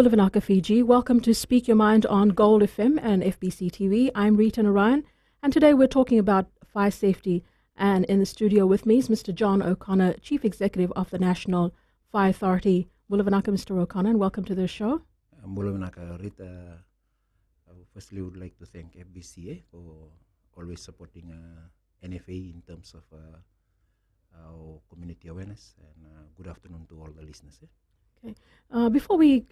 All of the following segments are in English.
Bulavanaka, Fiji. Welcome to Speak Your Mind on Gold FM and FBC TV. I'm Rita Narayan, and today we're talking about fire safety. And in the studio with me is Mr. John O'Connor, Chief Executive of the National Fire Authority. Bulavanaka, Mr. O'Connor, and welcome to the show. Bulavanaka, Rita. Firstly, would like to thank FBC for always supporting NFA in terms of our community awareness. And good afternoon to all the listeners. Okay. Before we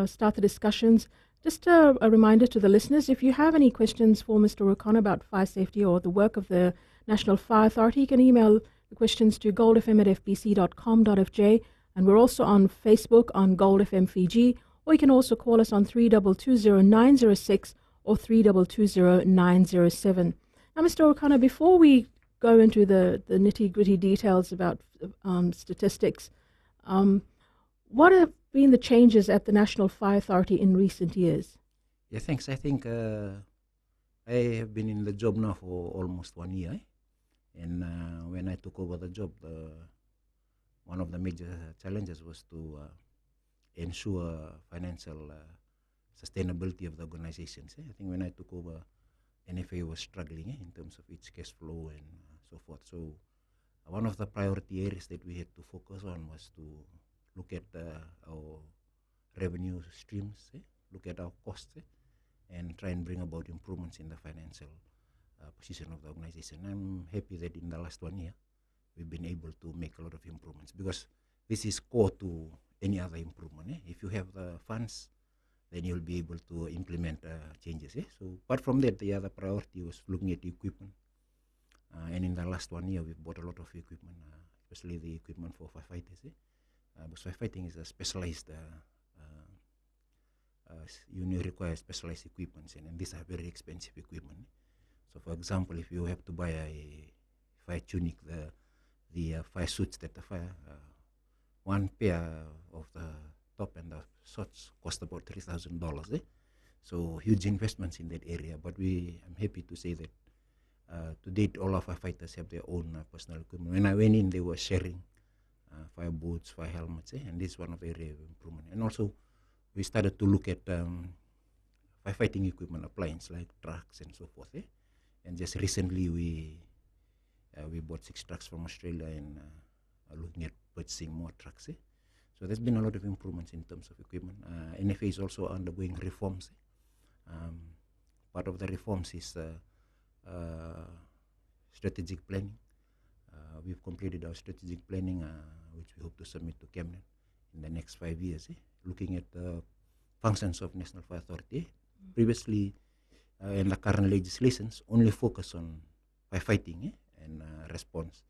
start the discussions, just a reminder to the listeners, if you have any questions for Mr. O'Connor about fire safety or the work of the National Fire Authority, you can email the questions to goldfm@fbc.com.fj, and we're also on Facebook on Gold FM Fiji, or you can also call us on 3220-906 or 3220-907. Now, Mr. O'Connor, before we go into the nitty-gritty details about statistics, what have been the changes at the National Fire Authority in recent years? Yeah, thanks. I think I have been in the job now for almost 1 year. And when I took over the job, one of the major challenges was to ensure financial sustainability of the organizations. I think when I took over, NFA was struggling in terms of its cash flow and so forth. So one of the priority areas that we had to focus on was to look at our revenue streams, look at our costs, and try and bring about improvements in the financial position of the organization. I'm happy that in the last 1 year, we've been able to make a lot of improvements, because this is core to any other improvement. If you have the funds, then you'll be able to implement changes. So apart from that, the other priority was looking at equipment. And in the last 1 year, we've bought a lot of equipment, especially the equipment for firefighters. Because firefighting is a specialized, you require specialized equipment, and these are very expensive equipment. So for example, if you have to buy a fire tunic, the fire suits that the fire, one pair of the top and the shorts cost about $3,000. So huge investments in that area. But I'm happy to say that to date, all of our firefighters have their own personal equipment. When I went in, they were sharing fire boots, fire helmets, and this is one of the areas of improvement. And also, we started to look at firefighting equipment appliance like trucks and so forth. And just recently, we bought 6 trucks from Australia and are looking at purchasing more trucks. So there's been a lot of improvements in terms of equipment. NFA is also undergoing reforms. Part of the reforms is strategic planning. We've completed our strategic planning, which we hope to submit to Cabinet in the next 5 years, looking at the functions of National Fire Authority. Previously, in the current legislations, only focus on firefighting and response.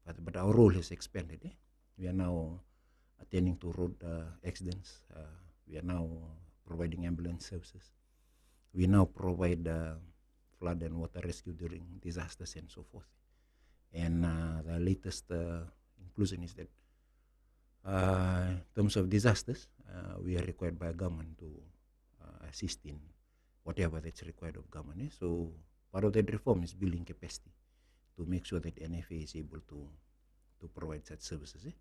But our role has expanded. We are now attending to road accidents. We are now providing ambulance services. We now provide flood and water rescue during disasters and so forth. And the latest inclusion is that in terms of disasters, we are required by government to assist in whatever that's required of government. So part of that reform is building capacity to make sure that NFA is able to provide such services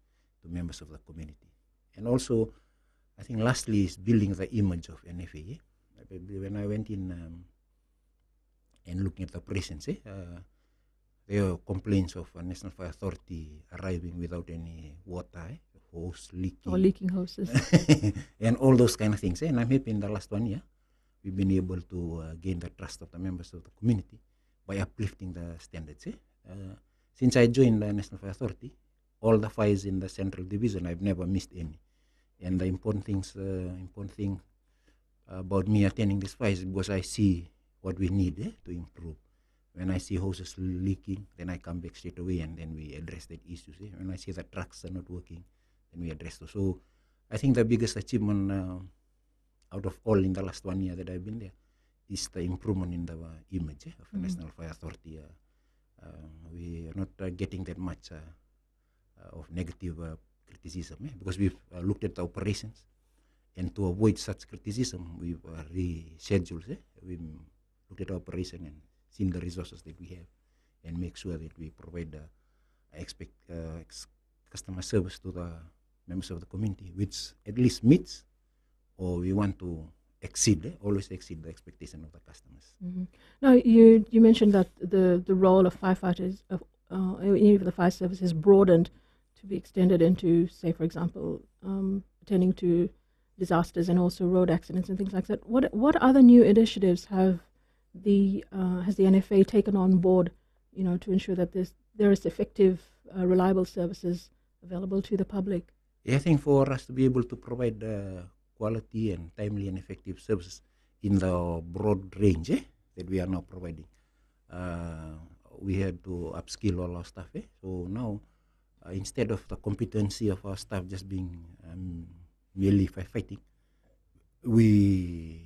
to members of the community. And also, I think lastly is building the image of NFA. When I went in and looking at the operations, there were complaints of a National Fire Authority arriving without any water, hose leaking. Or leaking hoses. And all those kind of things. And I'm happy in the last 1 year, we've been able to gain the trust of the members of the community by uplifting the standards. Since I joined the National Fire Authority, all the fires in the Central Division, I've never missed any. And the important thing about me attending these fires is because I see what we need to improve. When I see hoses leaking, then I come back straight away and then we address that issue. When I see the trucks are not working, then we address those. So I think the biggest achievement out of all in the last 1 year that I've been there is the improvement in the image of the National Fire Authority. We are not getting that much of negative criticism because we've looked at the operations, and to avoid such criticism, we've rescheduled. We looked at the operation and seen the resources that we have and make sure that we provide customer service to the members of the community, which at least meets or we want to always exceed the expectation of the customers. Now, you mentioned that the role of firefighters, even the fire service, has broadened to be extended into, say, for example, attending to disasters and also road accidents and things like that. What other new initiatives has the NFA taken on board, to ensure that there is effective, reliable services available to the public? Yeah, I think for us to be able to provide quality and timely and effective services in the broad range that we are now providing, we had to upskill all our staff. So now, instead of the competency of our staff just being merely firefighting, the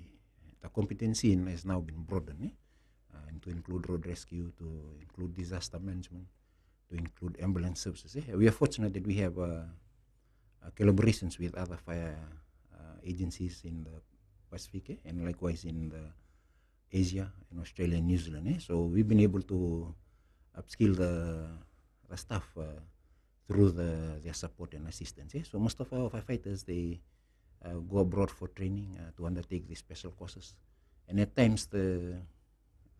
competency has now been broadened, and to include road rescue, to include disaster management, to include ambulance services. We are fortunate that we have collaborations with other fire agencies in the Pacific and likewise in the Asia, in Australia and New Zealand. So we've been able to upskill the staff through their support and assistance. So most of our firefighters, they go abroad for training to undertake these special courses. And at times the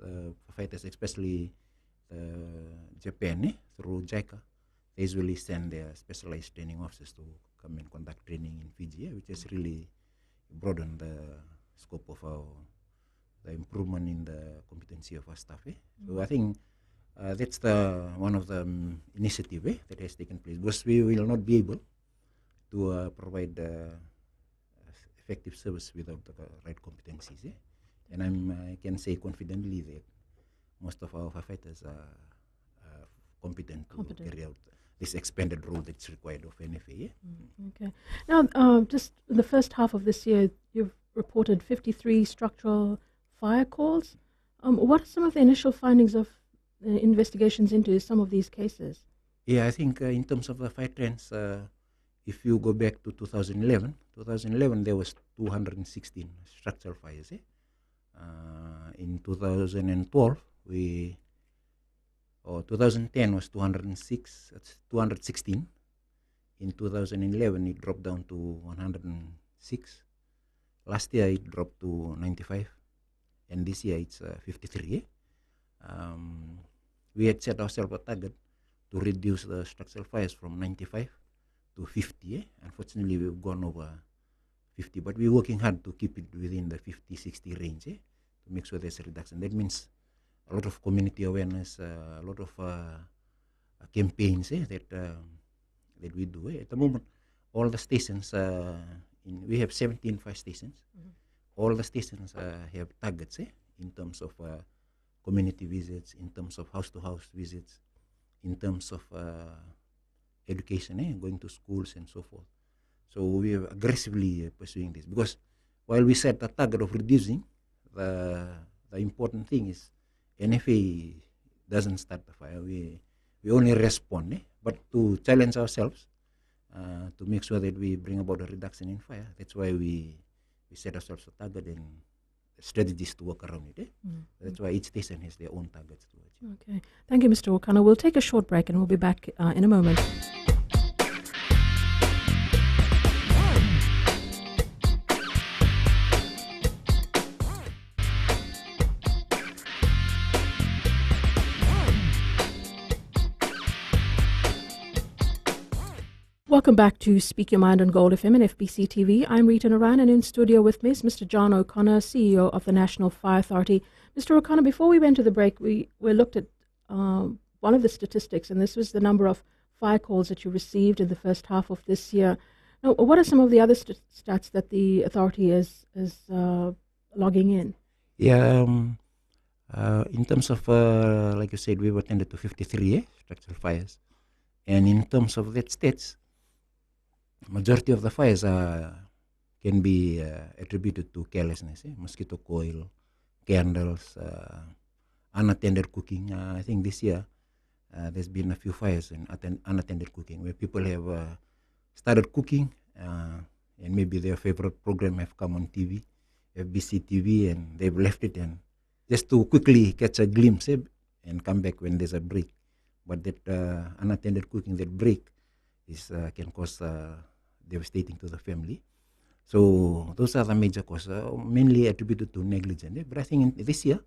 firefighters, especially Japan, through JICA, they usually send their specialized training officers to come and conduct training in Fiji, which has really broadened the scope of the improvement in the competency of our staff. So I think that's one of the initiative that has taken place, because we will not be able to provide effective service without the right competencies. And I can say confidently that most of our firefighters are competent to carry out this expanded role that's required of NFA. Okay. Now, just in the first half of this year, you've reported 53 structural fire calls. What are some of the initial findings of investigations into some of these cases? Yeah, I think in terms of the fire trends, if you go back to 2011 there was 216 structural fires. In 2012, 2010 was 216. In 2011, it dropped down to 106. Last year, it dropped to 95. And this year, it's 53. We had set ourselves a target to reduce the structural fires from 95 to 50. Unfortunately, we've gone over 50. But we're working hard to keep it within the 50-60 range to make sure there's a reduction. That means a lot of community awareness, a lot of campaigns that we do. At the moment, all the stations, we have 17 fire stations. All the stations have targets in terms of community visits, in terms of house-to-house visits, in terms of education, going to schools and so forth. So we are aggressively pursuing this, because while we set a target of reducing, the important thing is NFA doesn't start the fire. We only respond, but to challenge ourselves, to make sure that we bring about a reduction in fire. That's why we set ourselves a target and strategies to work around it. That's why each station has their own targets to achieve. Okay. Thank you, Mr. Okana. We'll take a short break and we'll be back in a moment. Welcome back to Speak Your Mind on Gold FM and FBC TV. I'm Rita Naran, and in studio with me is Mr. John O'Connor, CEO of the National Fire Authority. Mr. O'Connor, before we went to the break, we looked at one of the statistics, and this was the number of fire calls that you received in the first half of this year. Now, what are some of the other stats that the authority is logging in? Yeah, in terms of, like you said, we've attended to 53 structural fires. And in terms of that stats, majority of the fires can be attributed to carelessness, mosquito coil, candles, unattended cooking. I think this year there's been a few fires in unattended cooking, where people have started cooking and maybe their favorite program have come on TV, FBC TV, and they've left it and just to quickly catch a glimpse and come back when there's a break. But that unattended cooking, that break, can cause devastating to the family. So those are the major causes, mainly attributed to negligence. But I think this year,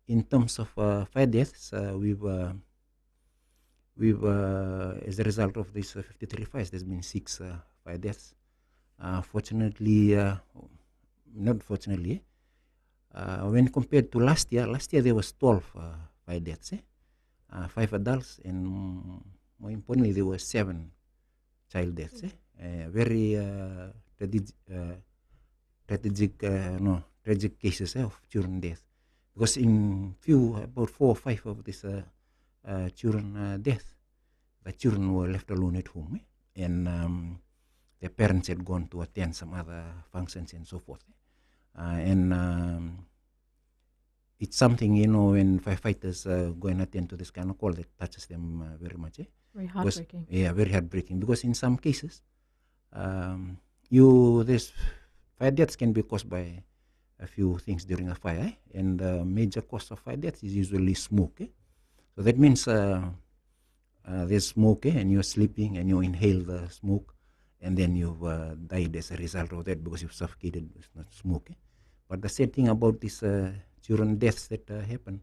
in terms of fire deaths, we've as a result of this 53 fires, there's been 6 fire deaths. Fortunately, not fortunately, when compared to last year there was 12 fire deaths, 5 adults, and more importantly, there were 7 child deaths. Very tragic cases of children death. Because in about 4 or 5 of these children death, the children were left alone at home, and their parents had gone to attend some other functions and so forth. And it's something, when firefighters go and attend to this kind of call, that touches them very much. Very heartbreaking. Very heartbreaking. Because in some cases, this fire deaths can be caused by a few things during a fire, and the major cause of fire deaths is usually smoke. So that means there's smoke, and you're sleeping and you inhale the smoke, and then you've died as a result of that because you've suffocated with not smoke. But the sad thing about these children deaths that happened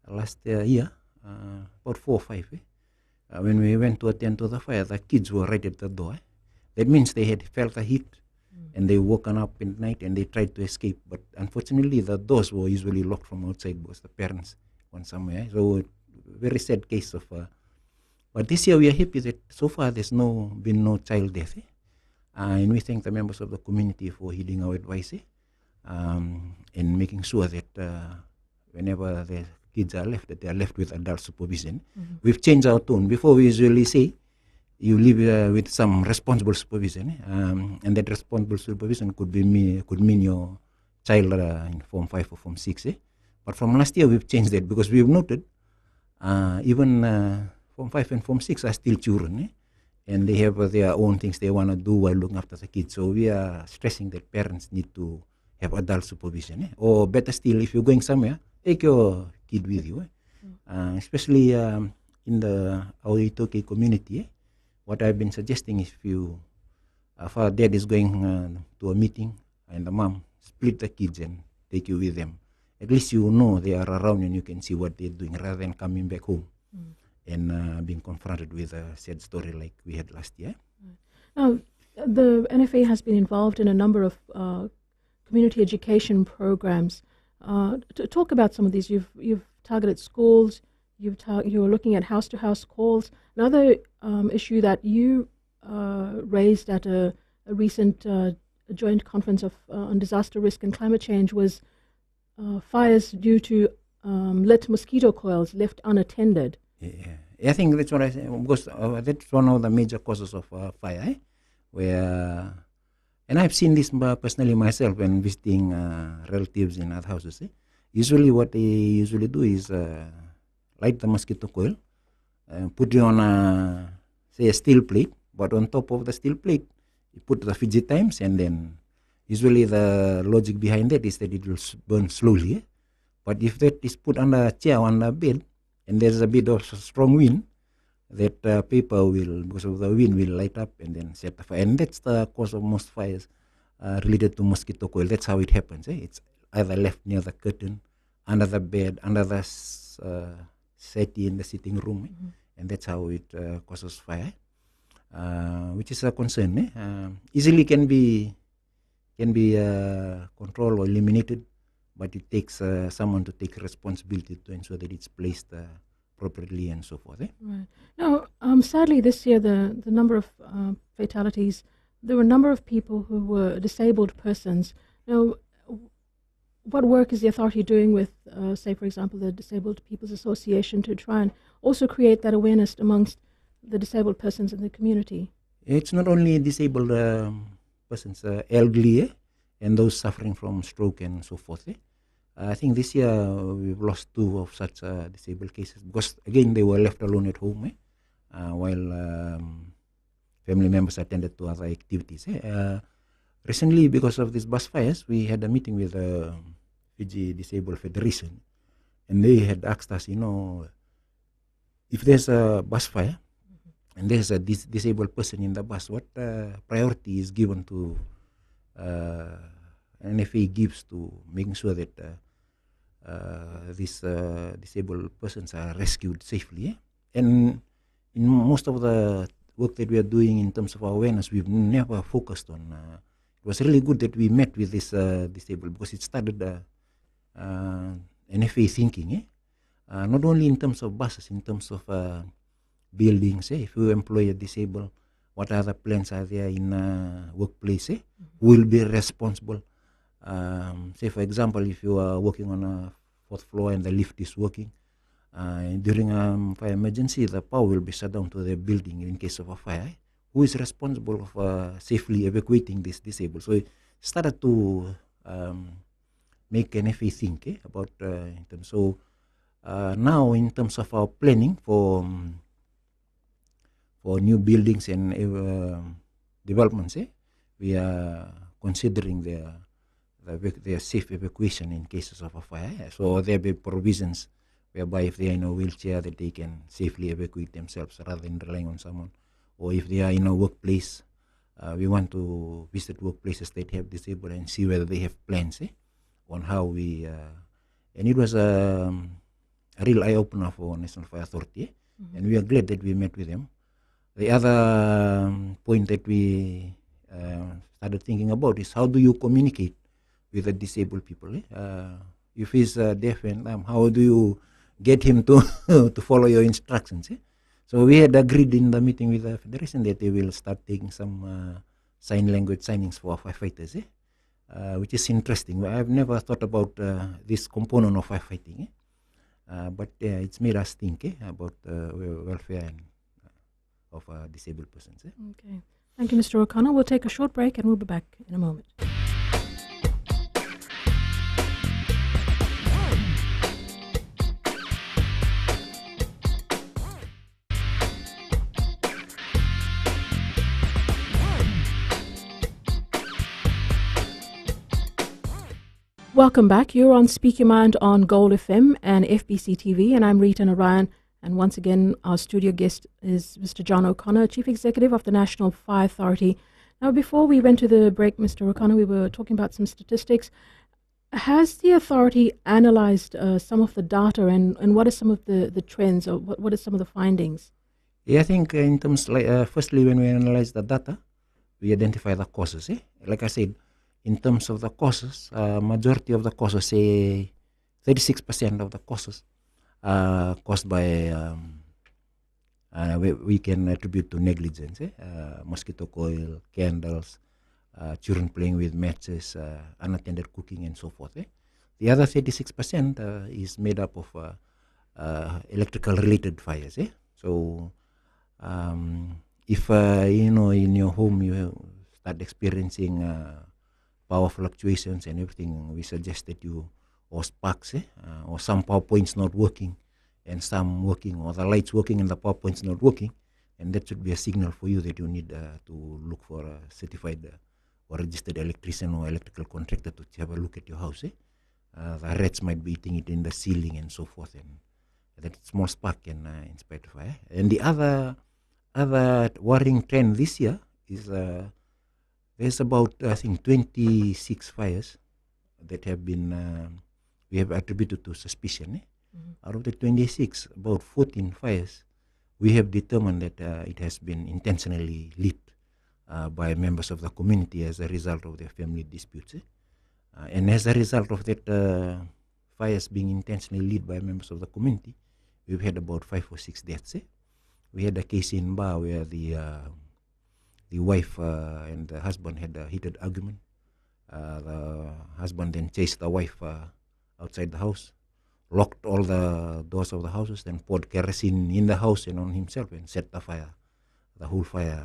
last year, about 4 or 5, when we went to attend to the fire, the kids were right at the door. That means they had felt the heat, and they woken up in the night and they tried to escape. But unfortunately, the doors were usually locked from outside because the parents went somewhere. So very sad case of. But this year we are happy that so far there's been no child death, and we thank the members of the community for heeding our advice, and making sure that whenever the kids are left, that they are left with adult supervision. We've changed our tone. Before we usually say, you live with some responsible supervision, and that responsible supervision could mean your child in Form 5 or Form 6. But from last year, we've changed that because we've noted even Form 5 and Form 6 are still children, and they have their own things they want to do while looking after the kids. So we are stressing that parents need to have adult supervision. Or better still, if you're going somewhere, take your kid with you. Especially in the Aotearoa community, what I've been suggesting is if our dad is going to a meeting and the mom, split the kids and take you with them. At least you know they are around and you can see what they're doing rather than coming back home and being confronted with a sad story like we had last year. Now, the NFA has been involved in a number of community education programs. To talk about some of these, you've targeted schools. You're looking at house-to-house calls. Another issue that you raised at a recent joint conference on disaster risk and climate change was fires due to lit mosquito coils left unattended. Yeah, I think that's what I say, because that's one of the major causes of fire, and I've seen this personally myself when visiting relatives in other houses. Usually what they usually do is light the mosquito coil, put it on a steel plate, but on top of the steel plate, you put the fidget times, and then usually the logic behind that is that it will burn slowly. But if that is put under a chair or under a bed, and there's a bit of strong wind, that paper will, because of the wind, will light up and then set the fire. And that's the cause of most fires related to mosquito coil. That's how it happens. It's either left near the curtain, under the bed, under the settee in the sitting room, and that's how it causes fire, which is a concern. Easily can be controlled or eliminated, but it takes someone to take responsibility to ensure that it's placed appropriately and so forth. Right. Now, sadly, this year the number of fatalities, there were a number of people who were disabled persons. Now, what work is the authority doing with, say, for example, the Disabled People's Association to try and also create that awareness amongst the disabled persons in the community? It's not only disabled persons, elderly, and those suffering from stroke and so forth. I think this year we've lost 2 of such disabled cases because, again, they were left alone at home while family members attended to other activities. Recently, because of these bus fires, we had a meeting with the Fiji Disabled Federation, and they had asked us, if there's a bus fire and there's a disabled person in the bus, what priority is given to NFA gives to making sure that these disabled persons are rescued safely. Eh? And in most of the work that we are doing in terms of awareness, we've never focused on. It was really good that we met with this disabled, because it started NFA thinking. Not only in terms of buses, in terms of buildings. If you employ a disabled, what other plans are there in workplace? Who will be responsible? Say, for example, if you are working on a fourth floor and the lift is working, during a fire emergency, the power will be shut down to the building in case of a fire. Who is responsible for safely evacuating this disabled? So it started to make NFA think about in terms. So now, in terms of our planning for new buildings and developments, we are considering their safe evacuation in cases of a fire. So there will be provisions whereby if they are in a wheelchair, that they can safely evacuate themselves rather than relying on someone. Or if they are in a workplace, we want to visit workplaces that have disabled and see whether they have plans on how we. And it was a real eye-opener for National Fire Authority, and we are glad that we met with them. The other point that we started thinking about is, how do you communicate with the disabled people? If he's deaf and dumb, how do you get him to to follow your instructions? So we had agreed in the meeting with the Federation that they will start taking some sign language signings for firefighters, which is interesting. I've never thought about this component of firefighting, but it's made us think about welfare and of disabled persons. Okay. Thank you, Mr. O'Connor. We'll take a short break and we'll be back in a moment. Welcome back. You're on Speak Your Mind on Gold FM and FBC TV, and I'm Rita Narayan. And once again, our studio guest is Mr. John O'Connor, Chief Executive of the National Fire Authority. Now, before we went to the break, Mr. O'Connor, we were talking about some statistics. Has the authority analyzed some of the data, and what are some of the trends, or what are some of the findings? Yeah, I think in terms, firstly, when we analyze the data, we identify the causes. Like I said, in terms of the causes, majority of the causes, say 36% of the causes, caused by, we can attribute to negligence, mosquito coil, candles, children playing with matches, unattended cooking, and so forth. The other 36% is made up of electrical related fires. So if in your home you start experiencing power fluctuations and everything, we suggest that you, or sparks, or some power points not working and some working, or the lights working and the power points not working, and that should be a signal for you that you need to look for a certified or registered electrician or electrical contractor to have a look at your house. The rats might be eating it in the ceiling and so forth, and that small spark can inspire fire. And the other worrying trend this year is there's about, I think, 26 fires that have been we have attributed to suspicion. Out of the 26, about 14 fires we have determined that it has been intentionally lit by members of the community as a result of their family disputes. And as a result of that fires being intentionally lit by members of the community, we've had about 5 or 6 deaths. We had a case in Ba where the wife and the husband had a heated argument. The husband then chased the wife outside the house, locked all the doors of the houses, then poured kerosene in the house and on himself and set the fire, the whole fire.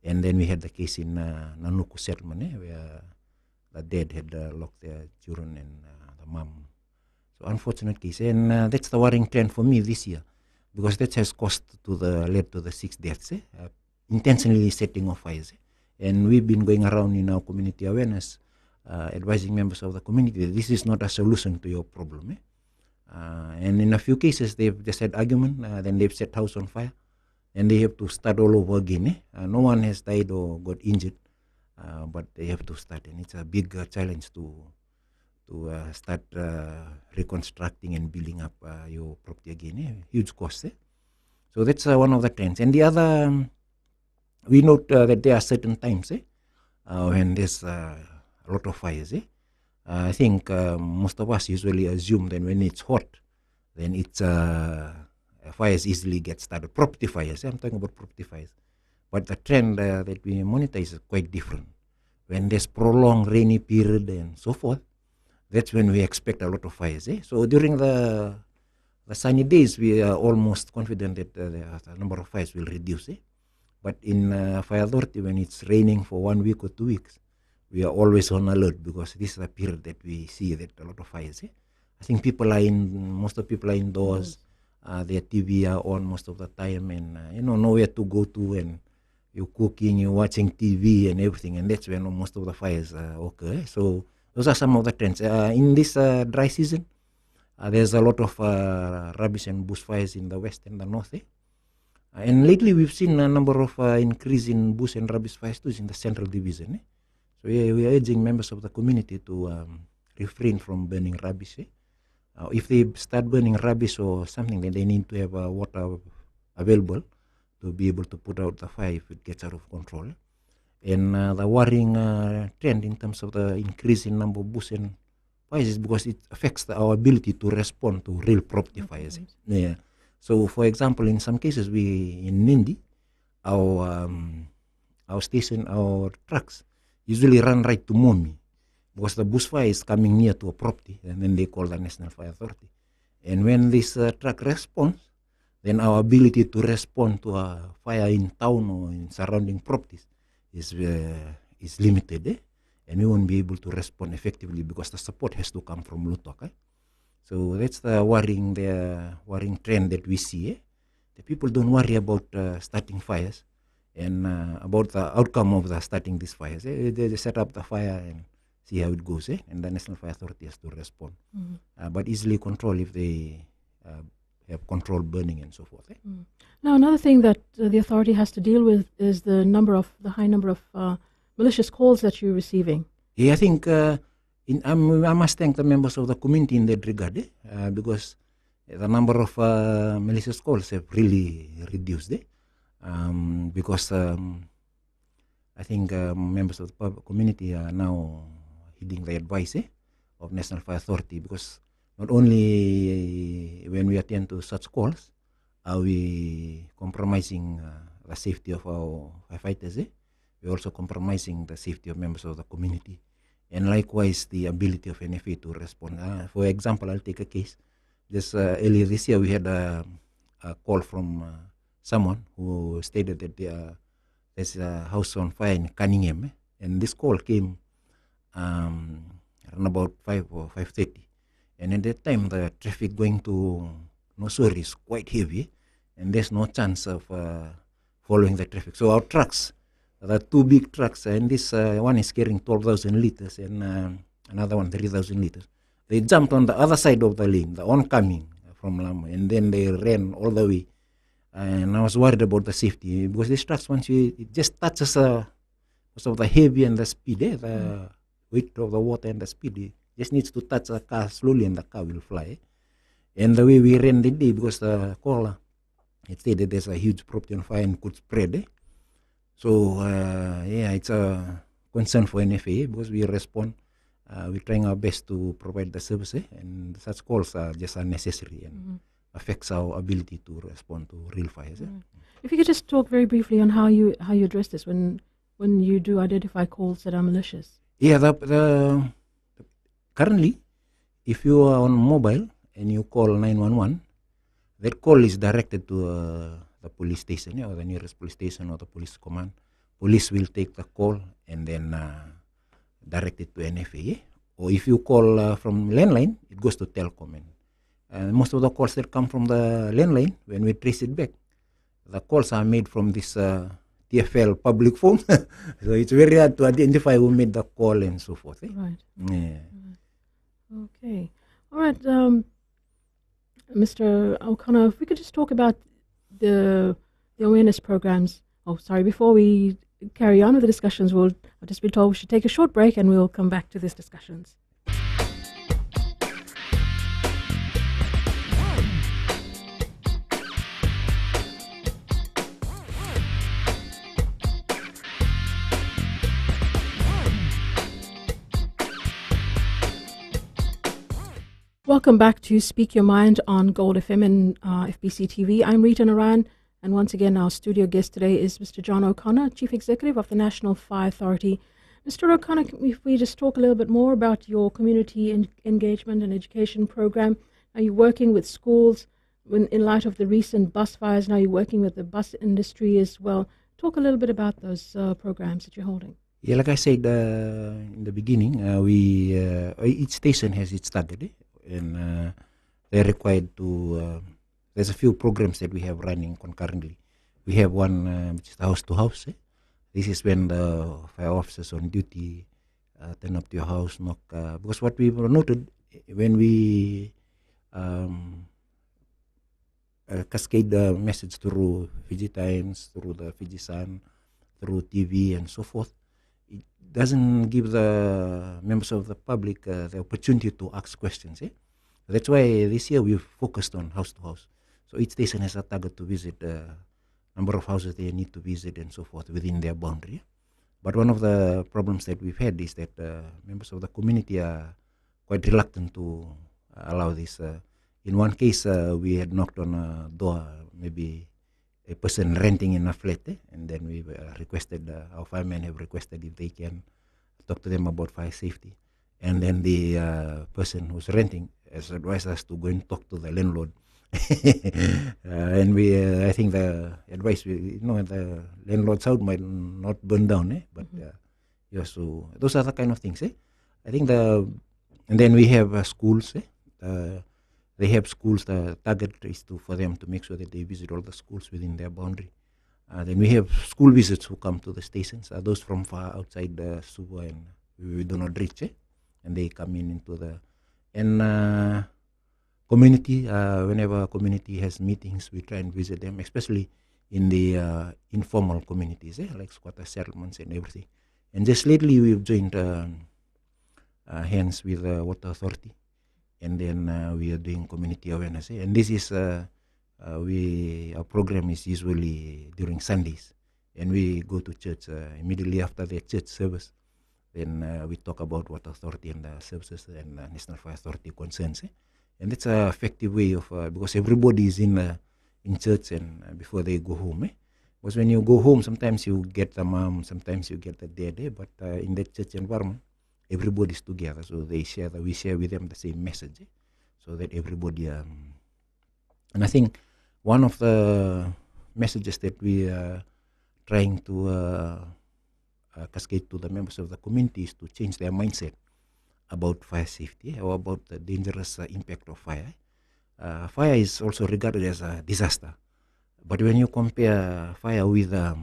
And then we had the case in Nanuku settlement where the dad had locked their children and the mom. So unfortunate case, and that's the worrying trend for me this year, because that has led to the 6 deaths. Intentionally setting off fires. And we've been going around in our community awareness, advising members of the community that this is not a solution to your problem. And in a few cases, they've just had argument, then they've set house on fire, and they have to start all over again. No one has died or got injured, but they have to start, and it's a big challenge to start reconstructing and building up your property again. Huge cost. So that's one of the trends. And the other, we note that there are certain times when there's a lot of fires. I think most of us usually assume that when it's hot, then it's fires easily get started. Property fires. I'm talking about property fires. But the trend that we monitor is quite different. When there's prolonged rainy period and so forth, that's when we expect a lot of fires. So during the sunny days, we are almost confident that the number of fires will reduce. But in Fire Authority, when it's raining for 1 week or 2 weeks, we are always on alert because this is a period that we see that a lot of fires. I think most of the people are indoors. Their TV are on most of the time, and nowhere to go to, and you're cooking, you're watching TV and everything, and that's when most of the fires occur. So those are some of the trends. In this dry season, there's a lot of rubbish and bushfires in the west and the north. And lately we've seen a number of increase in bush and rubbish fires too in the central division. So we are urging members of the community to refrain from burning rubbish. If they start burning rubbish or something, then they need to have water available to be able to put out the fire if it gets out of control. And the worrying trend in terms of the increase in number of bush and fires is because it affects our ability to respond to real property fires. Yeah. So, for example, in some cases, in Nindi, our trucks usually run right to Momi because the bushfire is coming near to a property, and then they call the National Fire Authority. And when this truck responds, then our ability to respond to a fire in town or in surrounding properties is limited, and we won't be able to respond effectively because the support has to come from Lutok. So that's the worrying trend that we see. The people don't worry about starting fires and about the outcome of the starting these fires. They set up the fire and see how it goes, and the National Fire Authority has to respond. But easily control if they have controlled burning and so forth. Now, another thing that the authority has to deal with is the high number of malicious calls that you're receiving. Yeah, I think I must thank the members of the community in that regard, because the number of malicious calls have really reduced. Because I think members of the community are now heeding the advice of National Fire Authority, because not only when we attend to such calls are we compromising the safety of our firefighters, we're also compromising the safety of members of the community, and likewise the ability of NFA to respond. For example, I'll take a case. Just earlier this year, we had a call from someone who stated that there's a house on fire in Cunningham, and this call came around about 5 or 5:30. And at that time, the traffic going to Nosuri is quite heavy, and there's no chance of following the traffic. So our trucks, the two big trucks, and this one is carrying 12,000 liters, and another one 3,000 liters. They jumped on the other side of the lane, the oncoming from Lamu, and then they ran all the way. And I was worried about the safety, because these trucks, once it just touches because of the heavy and the speed, the weight of the water and the speed, it just needs to touch the car slowly and the car will fly. And the way we ran the day, because the caller, it stated there's a huge property on fire and could spread. So, it's a concern for NFA, because we respond. We're trying our best to provide the service, and such calls are just unnecessary and affects our ability to respond to real fires. If you could just talk very briefly on how you address this when you do identify calls that are malicious. Yeah, currently, if you are on mobile and you call 911, that call is directed to the police station, or the nearest police station or the police command. Police will take the call and then direct it to NFA. Or if you call from landline, it goes to Telcom. And most of the calls that come from the landline, when we trace it back, the calls are made from this TFL public phone. So it's very hard to identify who made the call and so forth. Right. Yeah. Okay. All right. Mr. O'Connor, if we could just talk about the awareness programs. Oh, sorry. Before we carry on with the discussions, I've just been told we should take a short break and we'll come back to these discussions. Welcome back to Speak Your Mind on Gold FM and FBC TV. I'm Rita Naran, and once again, our studio guest today is Mr. John O'Connor, Chief Executive of the National Fire Authority. Mr. O'Connor, if we just talk a little bit more about your community engagement and education program. Are you working with schools in light of the recent bus fires? Now you're working with the bus industry as well. Talk a little bit about those programs that you're holding. Yeah, like I said in the beginning, each station has its target, and they're required to. There's a few programs that we have running concurrently. We have one which is house to house. This is when the fire officers on duty turn up to your house, knock. Because what we noted when we cascade the message through Fiji Times, through the Fiji Sun, through TV and so forth, it doesn't give the members of the public the opportunity to ask questions. That's why this year we've focused on house to house. So each station has a target to visit the number of houses they need to visit and so forth within their boundary. But one of the problems that we've had is that members of the community are quite reluctant to allow this. In one case, we had knocked on a door, maybe a person renting in a flat, and then we requested, our firemen have requested if they can talk to them about fire safety. And then the person who's renting has advised us to go and talk to the landlord. And I think the advice, the landlord's house might not burn down, but yeah, so those are the kind of things. I think and then we have schools. They have schools. The target is for them to make sure that they visit all the schools within their boundary. Then we have school visits who come to the stations. Those from far outside the Suva and we do not reach, and they come into the community. Whenever a community has meetings, we try and visit them, especially in the informal communities, like squatter settlements and everything. And just lately, we've joined hands with the Water Authority, and then we are doing community awareness. And this is our program is usually during Sundays, and we go to church immediately after the church service. Then we talk about Water Authority and the services and National Fire Authority concerns. And it's an effective way of, because everybody is in church and before they go home. Because when you go home, sometimes you get the mom, sometimes you get the dad, but in that church environment, everybody's together. So we share with them the same message, so that everybody, and I think one of the messages that we are trying to cascade to the members of the community is to change their mindset about fire safety or about the dangerous impact of fire. Fire is also regarded as a disaster. But when you compare fire with a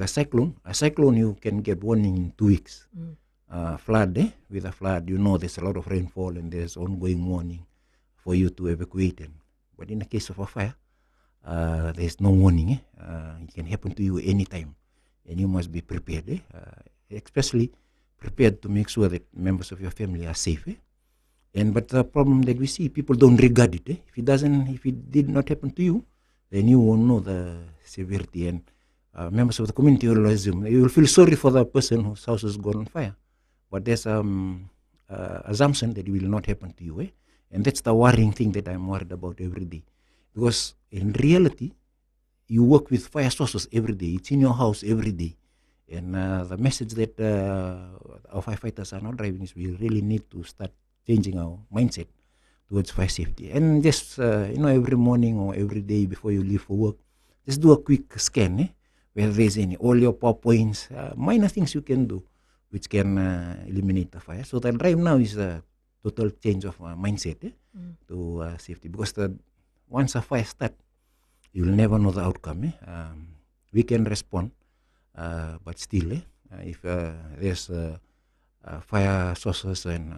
cyclone you can get warning in 2 weeks. Flood, with a flood, there's a lot of rainfall and there's ongoing warning for you to evacuate. But in the case of a fire, there's no warning. It can happen to you anytime, and you must be prepared, especially prepared to make sure that members of your family are safe. But the problem that we see, people don't regard it. If it did not happen to you, then you won't know the severity. And members of the community will assume, you will feel sorry for the person whose house has gone on fire. But there's assumption that it will not happen to you. And that's the worrying thing that I'm worried about every day. Because in reality, you work with fire sources every day. It's in your house every day. And the message that our firefighters are not driving is we really need to start changing our mindset towards fire safety. And just, every morning or every day before you leave for work, just do a quick scan, whether there's all your power points, minor things you can do, which can eliminate the fire. So the drive now is a total change of mindset to safety. Because once a fire starts, you'll never know the outcome. We can respond. But still, if there's fire sources and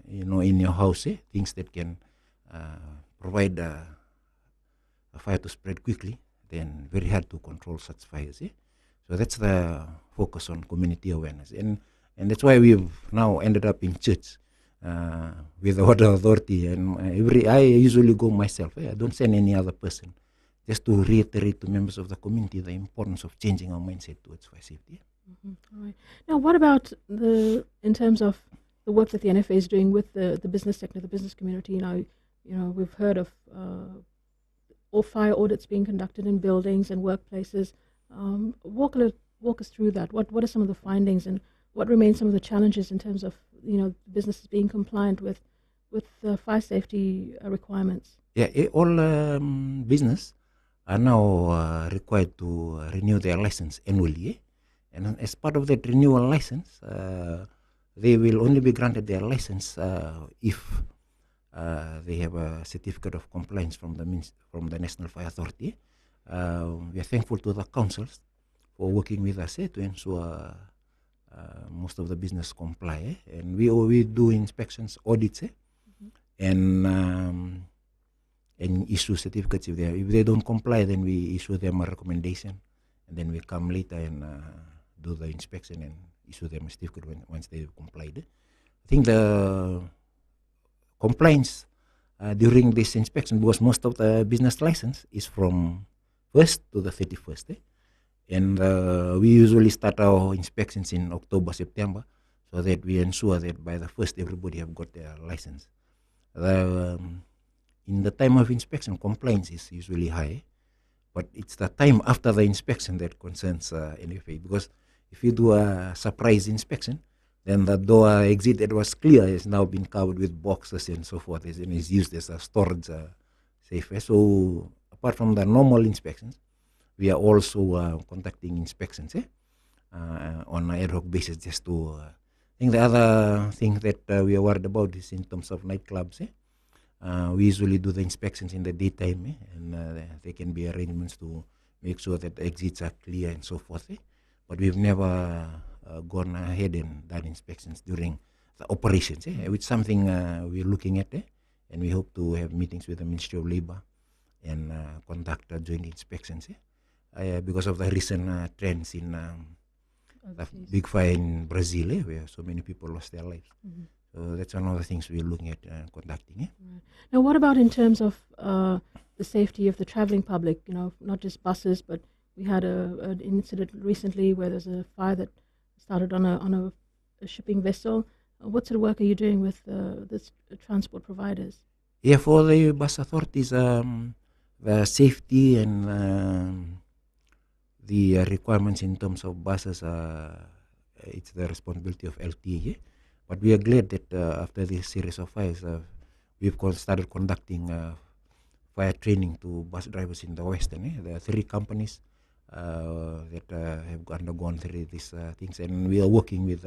in your house, things that can provide a fire to spread quickly, then very hard to control such fires. So that's the focus on community awareness, and that's why we've now ended up in church with the water authority. And I usually go myself. I don't send any other person, just to reiterate to members of the community the importance of changing our mindset towards fire safety. All right. Now, what about in terms of the work that the NFA is doing with the business sector, the business community? We've heard of all fire audits being conducted in buildings and workplaces. Walk us through that. What are some of the findings, and what remain some of the challenges in terms of businesses being compliant with the fire safety requirements? Yeah, all business are now required to renew their license annually. And as part of that renewal license, they will only be granted their license if they have a certificate of compliance from the National Fire Authority. We are thankful to the councils for working with us to ensure most of the business comply. And we do inspections, audits, and issue certificates if they don't comply. Then we issue them a recommendation, and then we come later and do the inspection and issue them a certificate once they've complied. I think the compliance during this inspection, because most of the business license is from 1st to the 31st, and we usually start our inspections in October, September, so that we ensure that by the 1st everybody have got their license. In the time of inspection, compliance is usually high, but it's the time after the inspection that concerns NFA, because if you do a surprise inspection, then the door exit that was clear has now been covered with boxes and so forth, and is used as a storage safe. So apart from the normal inspections, we are also conducting inspections on an ad hoc basis, just to I think the other thing that we are worried about is in terms of nightclubs. We usually do the inspections in the daytime, and there can be arrangements to make sure that the exits are clear and so forth. But we've never gone ahead and done inspections during the operations, which is something we're looking at, and we hope to have meetings with the Ministry of Labour and conduct joint inspections because of the recent trends in the big fire in Brazil, where so many people lost their lives. So that's one of the things we're looking at conducting. Right. Now, what about in terms of the safety of the traveling public? Not just buses, but we had an incident recently where there's a fire that started on a shipping vessel. What sort of work are you doing with the transport providers? Yeah, for the bus authorities, the safety and the requirements in terms of buses, it's the responsibility of LTA. But we are glad that after this series of fires, we've started conducting fire training to bus drivers in the Western. There are 3 companies that have undergone through these things, and we are working with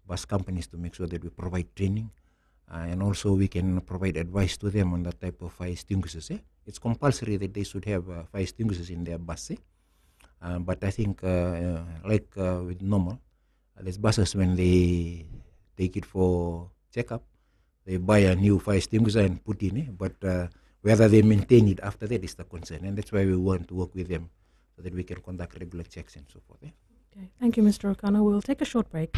bus companies to make sure that we provide training, and also we can provide advice to them on the type of fire extinguishers. It's compulsory that they should have fire extinguishers in their bus. But I think like with normal, there's buses when they take it for checkup, they buy a new fire extinguisher and put in, but whether they maintain it after that is the concern, and that's why we want to work with them so that we can conduct regular checks and so forth. Okay, thank you, Mr. O'Connor. We'll take a short break.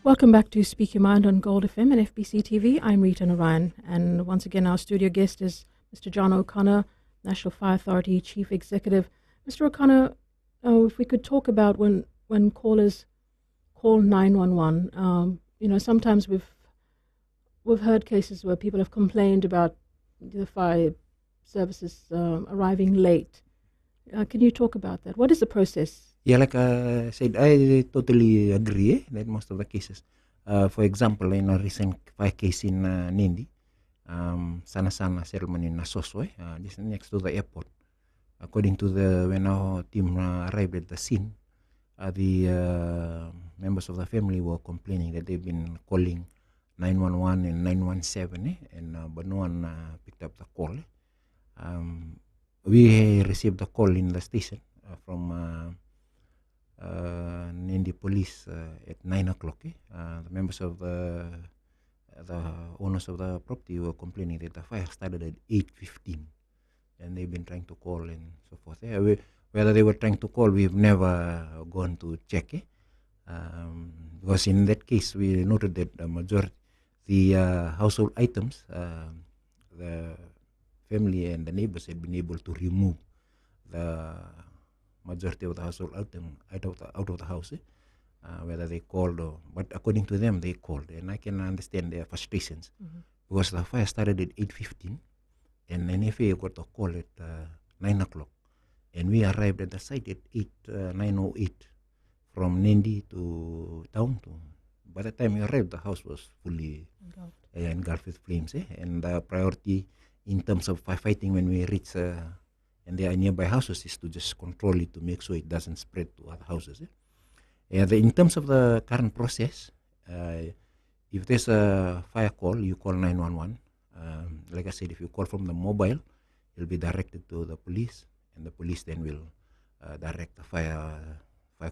Welcome back to Speak Your Mind on Gold FM and FBC TV. I'm Rita Narayan, and once again our studio guest is Mr. John O'Connor, National Fire Authority Chief Executive. Mr. O'Connor, if we could talk about when callers call 911, sometimes we've heard cases where people have complained about the fire services arriving late. Can you talk about that? What is the process? Yeah, like I said, I totally agree that most of the cases, for example, in a recent fire case in Nindi, Sana settlement in Nasoso, just next to the airport. According to when our team arrived at the scene, the members of the family were complaining that they've been calling 911 and 917, but no one picked up the call. We received a call in the station from Nindi police at 9 o'clock. The members of the owners of the property were complaining that the fire started at 8:15, and they've been trying to call and so forth. Whether they were trying to call, we've never gone to check. Because in that case, we noted that the majority, the household items, the family and the neighbors had been able to remove the majority of the household item out of the house. Whether they called but according to them, they called, and I can understand their frustrations because the fire started at 8:15, and NFA got a call at 9 o'clock, and we arrived at the site at 9:08 from Nindi to town. By the time we arrived, the house was fully engulfed with flames, and the priority in terms of firefighting when we reach and there are nearby houses is to just control it to make sure it doesn't spread to other houses. In terms of the current process, if there's a fire call, you call 911. Like I said, if you call from the mobile, it'll be directed to the police, and the police then will direct the fire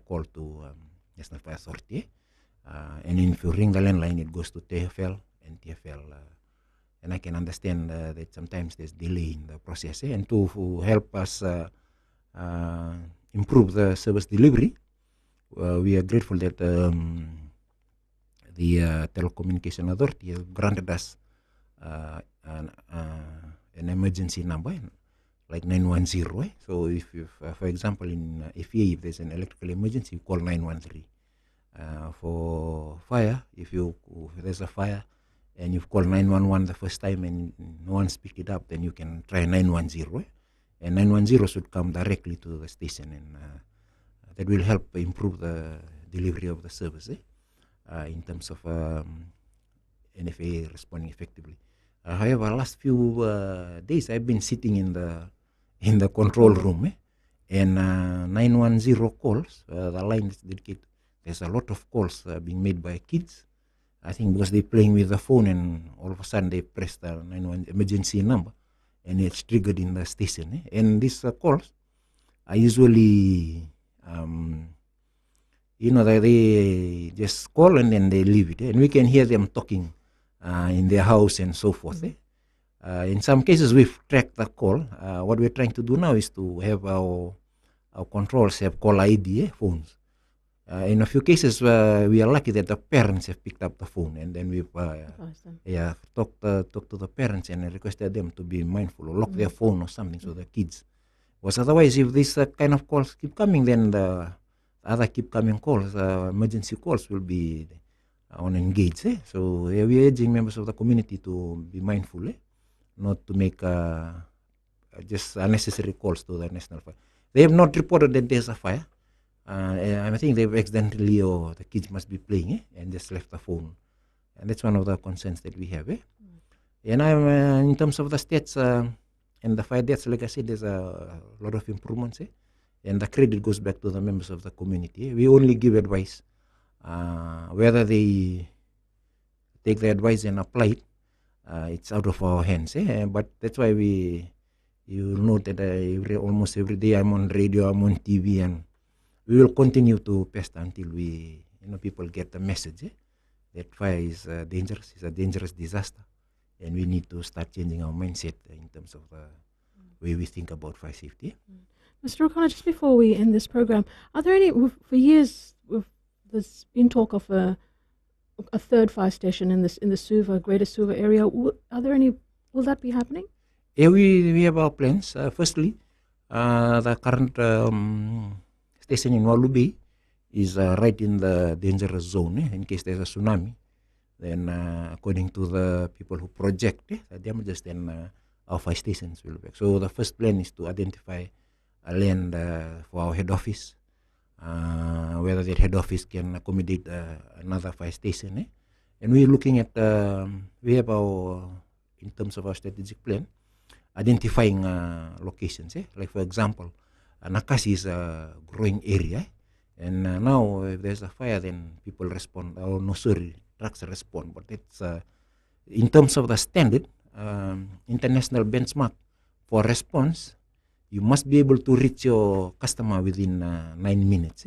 call to National Fire Authority. And if you ring the landline, it goes to TFL, and TFL. And I can understand that sometimes there's delay in the process. And to help us improve the service delivery, we are grateful that the Telecommunication Authority has granted us an emergency number like 910. So if for example, in FA, if there's an electrical emergency, you call 913. For fire, if there's a fire and you've called 911 the first time and no one's picked it up, then you can try 910. And 910 should come directly to the station, and that will help improve the delivery of the service in terms of NFA responding effectively. However, last few days I've been sitting in the control room, and 910 calls, the line is dedicated. There's a lot of calls being made by kids, I think because they're playing with the phone, and all of a sudden they press the 911 emergency number, and it's triggered in the station. And these calls are usually, they just call and then they leave it, and we can hear them talking in their house and so forth. In some cases, we've tracked the call. What we're trying to do now is to have our controls have call ID phones. In a few cases, we are lucky that the parents have picked up the phone, and then we've talked to the parents and requested them to be mindful or lock their phone or something so the kids. Because otherwise, if this kind of calls keep coming, then the other keep coming calls, emergency calls will be unengaged. So we are urging members of the community to be mindful, not to make just unnecessary calls to the National Fire. They have not reported that there's a fire. I think they've accidentally, or the kids must be playing and just left the phone. And that's one of the concerns that we have. And in terms of the stats and the fire deaths, like I said, there's a lot of improvements. And the credit goes back to the members of the community. We only give advice. Whether they take the advice and apply it, it's out of our hands. But that's why you note that almost every day I'm on radio, I'm on TV, and we will continue to pester until people get the message that fire is dangerous. It's a dangerous disaster, and we need to start changing our mindset in terms of the way we think about fire safety. Mr. O'Connor, just before we end this program, are there any? For years, there's been talk of a third fire station in the Suva, Greater Suva area. Are there any? Will that be happening? Yeah, we have our plans. Firstly, the current station in Wallu Bay is right in the dangerous zone. In case there's a tsunami, then according to the people who project the damages, then our fire stations will be back. So the first plan is to identify a land for our head office, whether that head office can accommodate another fire station. And we're looking at, we have in terms of our strategic plan, identifying locations. Like for example, Nakasi is a growing area, and now if there's a fire, then people respond. Trucks respond. But it's in terms of the standard, international benchmark for response, you must be able to reach your customer within 9 minutes.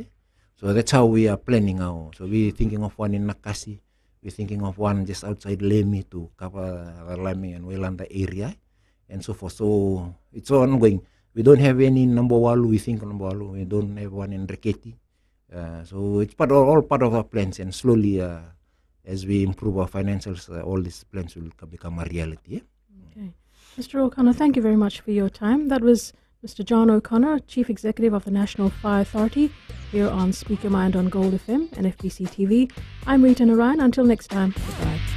So that's how we are planning now. So we're thinking of one in Nakasi. We're thinking of one just outside Lemi to cover Lemi and Welanda area and so forth. So it's ongoing. We don't have any in Nambowalu. We think Nambowalu. We don't have one in Reketi. So it's all part of our plans, and slowly as we improve our financials, all these plans will become a reality. Okay. Mr. O'Connor, thank you very much for your time. That was Mr. John O'Connor, Chief Executive of the National Fire Authority, here on Speak Your Mind on Gold FM and FBC TV. I'm Rita Narayan. Until next time, goodbye.